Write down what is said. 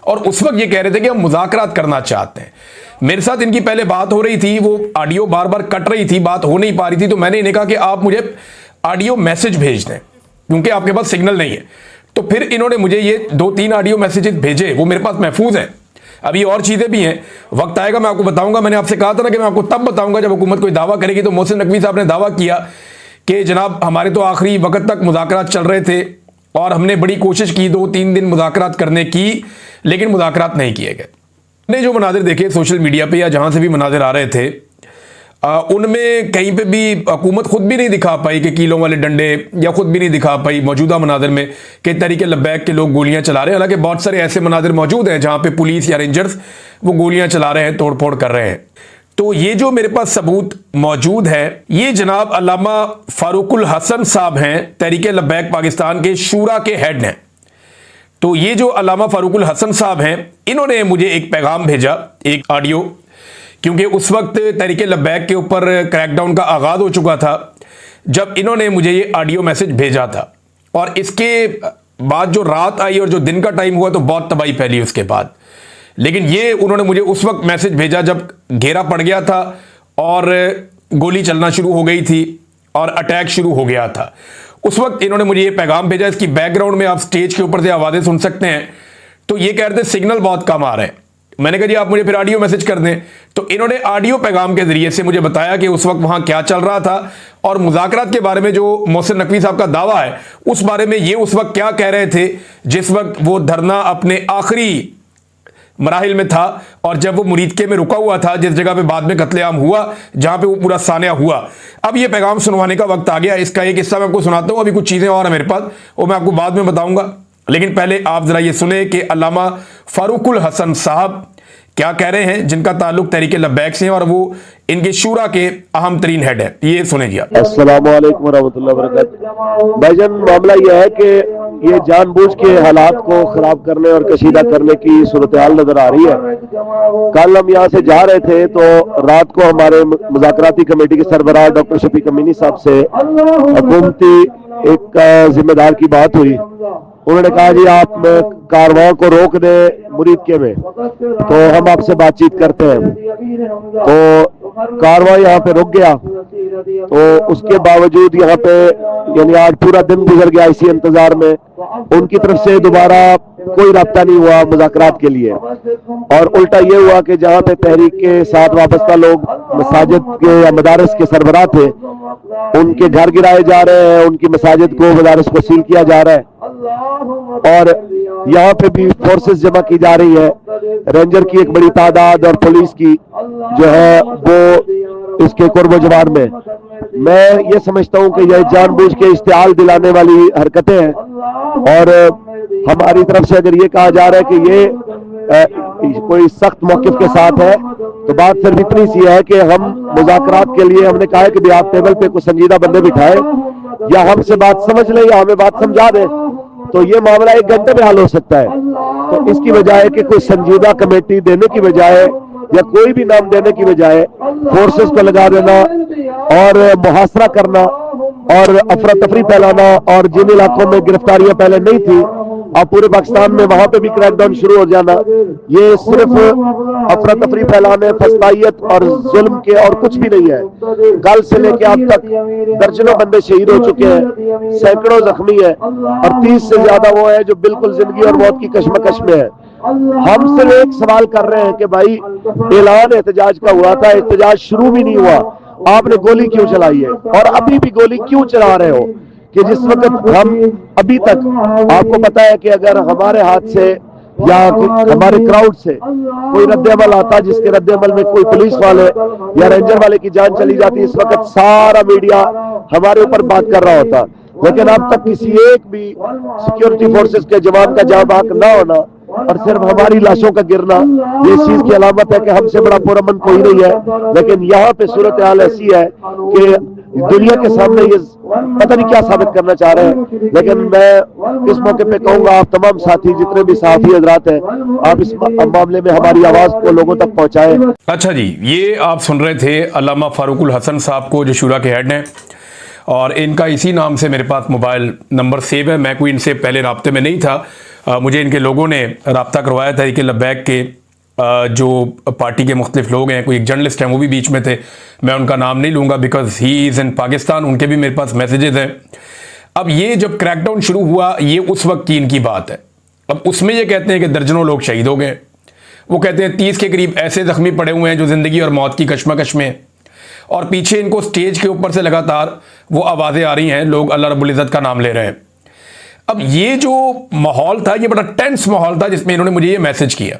और उस वक्त ये कह रहे थे कि हम मुज़ाकरात करना चाहते हैं। मेरे साथ इनकी पहले बात हो रही थी, वो ऑडियो बार बार कट रही थी, बात हो नहीं पा रही थी, तो मैंने इन्हें कहा कि आप मुझे ऑडियो मैसेज भेज दें क्योंकि आपके पास सिग्नल नहीं है। तो फिर इन्होंने मुझे ये 2-3 ऑडियो मैसेजेस भेजे, वो मेरे पास महफूज है। अभी और चीज़ें भी हैं, वक्त आएगा मैं आपको बताऊंगा। मैंने आपसे कहा था ना कि मैं आपको तब बताऊंगा जब हुकूमत कोई दावा करेगी। तो मोहसिन नकवी साहब ने दावा किया कि जनाब हमारे तो आखिरी वक्त तक मुज़ाकरात चल रहे थे और हमने बड़ी कोशिश की 2-3 दिन मुज़ाकरात करने की, लेकिन मुज़ाकरात नहीं किए गए। ने जो मनाजिर देखे सोशल मीडिया पे या जहाँ से भी मनाजिर आ रहे थे, उनमें कहीं पे भी हुकूमत खुद भी नहीं दिखा पाई कि कीलों वाले डंडे, या खुद भी नहीं दिखा पाई मौजूदा मनाजिर में कि तहरीके लब्बैक के लोग गोलियां चला रहे हैं। हालांकि बहुत सारे ऐसे मनाजिर मौजूद हैं जहाँ पे पुलिस या रेंजर्स वो गोलियां चला रहे हैं, तोड़ फोड़ कर रहे हैं। तो ये जो मेरे पास सबूत मौजूद है, ये जनाब अल्लामा फारूकुल हसन साहब हैं, तहरीके लब्बैक पाकिस्तान के शूरा के हेड हैं। तो ये जो अल्लामा फारूकुल हसन साहब हैं, इन्होंने मुझे एक पैगाम भेजा, एक ऑडियो, क्योंकि उस वक्त तहरीके लब्बैक के ऊपर क्रैकडाउन का आगाज़ हो चुका था जब इन्होंने मुझे ये ऑडियो मैसेज भेजा था। और इसके बाद जो रात आई और जो दिन का टाइम हुआ तो बहुत तबाही फैली उसके बाद। लेकिन ये उन्होंने मुझे उस वक्त मैसेज भेजा जब घेरा पड़ गया था और गोली चलना शुरू हो गई थी और अटैक शुरू हो गया था। उस वक्त इन्होंने मुझे ये पैगाम भेजा। इसकी बैकग्राउंड में आप स्टेज के ऊपर से आवाज़ें सुन सकते हैं। तो ये कह रहे थे सिग्नल बहुत कम आ रहे हैं। मैंने कहा जी आप मुझे फिर ऑडियो मैसेज कर दें। तो इन्होंने ऑडियो पैगाम के जरिए से मुझे बताया कि उस वक्त वहां क्या चल रहा था और मुज़ाकरात के बारे में जो मोहसिन नकवी साहब का दावा है उस बारे में ये उस वक्त क्या कह रहे थे जिस वक्त वो धरना अपने आखिरी मराहिल में था और जब वो मुरीदके में रुका हुआ था, जिस जगह पे बाद में कत्लेआम हुआ, जहां पे वो पूरा सानिया हुआ। अब ये पैगाम सुनवाने का वक्त आ गया। इसका एक हिस्सा मैं आपको सुनाता हूं, अभी कुछ चीज़ें और है मेरे पास, वो मैं आपको बाद में बताऊंगा। लेकिन पहले आप जरा ये सुने कि अल्लामा फारूकुल हसन साहब क्या कह रहे हैं, जिनका ताल्लुक तहरीके लब्बैक से है और वो इनके शूरा के अहम तरीन हेड है। ये सुने जी। अस्सलाम वालेकुम वरहमतुल्लाहि वबरकातुहू। भाईजान मामला यह है कि ये जानबूझ के हालात को खराब करने और कशीदा करने की सूरत हाल नजर आ रही है। कल हम यहाँ से जा रहे थे तो रात को हमारे मुज़ाकराती कमेटी के सरबराह डॉक्टर शफीक अमीनी साहब से हुकूमती एक जिम्मेदार की बात हुई। उन्होंने कहा जी आप कारवां को रोक दें मुरीदके में, तो हम आपसे बातचीत करते हैं। तो कारवां यहाँ पे रुक गया। तो उसके बावजूद यहाँ पे यानी आज पूरा दिन गुजर गया इसी इंतजार में। उनकी तरफ से दोबारा कोई राब्ता नहीं हुआ मुज़ाकरात के लिए। और उल्टा ये हुआ कि जहाँ पे तहरीक के साथ वाबस्ता लोग मसाजिद के या मदारस के सरबराह थे, उनके घर गिराए जा रहे हैं, उनकी मसाजिद को मदारस को सील किया जा रहा है। और यहाँ पे भी फोर्सेस जमा की जा रही है, रेंजर की एक बड़ी तादाद और पुलिस की जो है वो इसके कुर्ब जवान में। मैं ये समझता हूँ कि यह जानबूझ के इश्तिआल दिलाने वाली हरकतें हैं। और हमारी तरफ से अगर ये कहा जा रहा है कि ये कोई सख्त मौकिफ के साथ है, तो बात सिर्फ इतनी सी है कि हम मुज़ाकरात के लिए हमने कहा है कि भी आप टेबल पे कुछ संजीदा बंदे बिठाए, या हमसे बात समझ लें या हमें बात समझा दें, तो ये मामला 1 घंटे में हल हो सकता है। तो इसकी बजाय कि कोई संजीदा कमेटी देने की बजाय या कोई भी नाम देने की बजाय फोर्सेस को लगा देना और मुहासरा करना और अफरा तफरी फैलाना, और जिन इलाकों में गिरफ्तारियां पहले नहीं थी अब पूरे पाकिस्तान में वहां पे भी क्रैकडाउन शुरू हो जाना, ये सिर्फ अफरा तफरी फैलाने, फस्तायत और जुल्म के और कुछ भी नहीं है। कल से लेके अब तक दर्जनों बंदे शहीद हो चुके हैं, सैकड़ों जख्मी है और 30 से ज्यादा वो है जो बिल्कुल जिंदगी और मौत की कशमकश में है। हम सिर्फ एक सवाल कर रहे हैं कि भाई ऐलान एहतजाज का हुआ था, एहतजाज शुरू भी नहीं हुआ, आपने गोली क्यों चलाई है और अभी भी गोली क्यों चला रहे हो? कि जिस वक्त हम अभी तक, आपको पता है कि अगर हमारे हाथ से या हमारे क्राउड से कोई रद्द-ए-अमल आता जिसके रद्द-ए-अमल में कोई पुलिस वाले या रेंजर वाले की जान चली जाती, इस वक्त सारा मीडिया हमारे ऊपर बात कर रहा होता। लेकिन अब तक किसी एक भी सिक्योरिटी फोर्सेस के जवान का जान बाक ना होना और सिर्फ हमारी लाशों का गिरना, ये इस चीज की अलामत है कि हमसे बड़ा पुरअमन कोई नहीं है। लेकिन यहाँ पे सूरत हाल ऐसी है कि दुनिया के सामने ये पता नहीं क्या साबित करना चाह रहे हैं। लेकिन मैं इस मौके पे कहूंगा आप तमाम साथी जितने भी सहाफी हजरात हैं, आप इस मामले में हमारी आवाज को लोगों तक पहुंचाएं। अच्छा जी, ये आप सुन रहे थे अल्लामा फारूकुल हसन साहब को, जो शूरा के हेड हैं, और इनका इसी नाम से मेरे पास मोबाइल नंबर सेव है। मैं कोई इनसे पहले राब्ते में नहीं था, मुझे इनके लोगों ने रब्ता करवाया था कि लबैक के जो पार्टी के मुख्तलिफ लोग हैं, कोई एक जर्नलिस्ट हैं वो भी बीच में थे, मैं उनका नाम नहीं लूँगा because he is in Pakistan, उनके भी मेरे पास मैसेजेस हैं। अब ये जब क्रैकडाउन शुरू हुआ, ये उस वक्त की इनकी बात है। अब उसमें ये कहते हैं कि दर्जनों लोग शहीद हो गए, वो कहते हैं 30 के करीब ऐसे जख्मी पड़े हुए हैं जो ज़िंदगी और मौत की कशमकश में, और पीछे इनको स्टेज के ऊपर से लगातार वो आवाज़ें आ रही हैं, लोग अल्लाह रब्बुल इज़्ज़त का नाम ले रहे हैं। अब ये जो माहौल था, ये बड़ा टेंस माहौल था जिसमें इन्होंने मुझे ये मैसेज किया।